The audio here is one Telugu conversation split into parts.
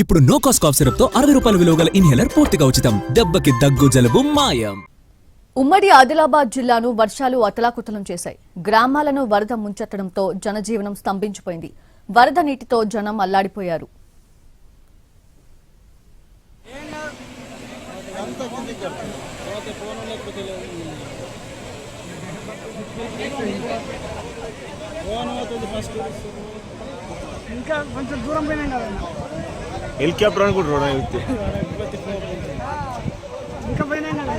ఇప్పుడు నో కాస్ట్ కాఫ్ సిరప్ తో 60 రూపాయల విలువ గల ఇన్హేలర్ పూర్తిగా ఉచితం. దెబ్బకి దగ్గు జలుబు మాయం. ఉమ్మడి ఆదిలాబాద్ జిల్లాను వర్షాలు అతలాకుతలం చేశాయి. గ్రామాలను వరద ముంచెత్తడంతో జనజీవనం స్తంభించిపోయింది. వరద నీటితో జనం అల్లాడిపోయారు. ఇంకా కొంచెం దూరం పోయినాం కదా హెలికాప్టర్ అనుకుంటున్నాడు ఇంకా పోయినాం కదా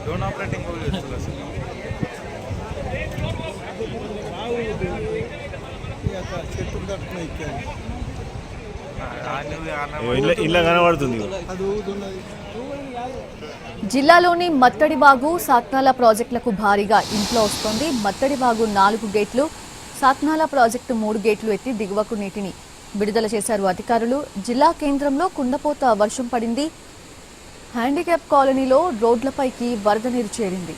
డ్రోన్ ఆపరేటింగ్ ఇలా కనబడుతుంది. జిల్లాలోని మత్తడివాగు సాత్నాల ప్రాజెక్టులకు భారీగా ఇంట్లో వస్తోంది. మత్తడివాగు 4 గేట్లు, సాత్నాల ప్రాజెక్టు 3 గేట్లు ఎత్తి దిగువకు నీటిని విడుదల చేశారు అధికారులు. జిల్లా కేంద్రంలో కుండపోత వర్షం పడింది. హ్యాండిక్యాప్ కాలనీలో రోడ్లపైకి వరద నీరు చేరింది.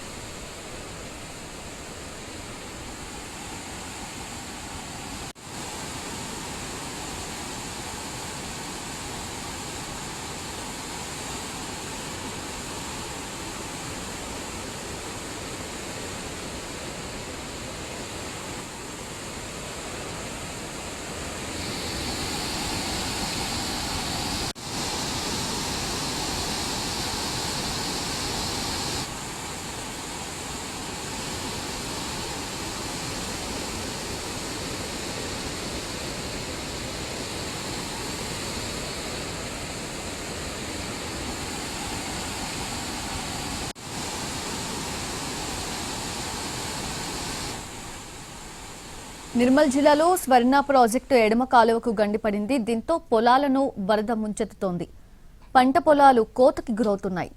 నిర్మల్ జిల్లాలో స్వర్ణ ప్రాజెక్టు ఎడమ కాలువకు గండిపడింది. దీంతో పొలాలను వరద ముంచెత్తుతోంది. పంట పొలాలు కోతకి గురవుతున్నాయి.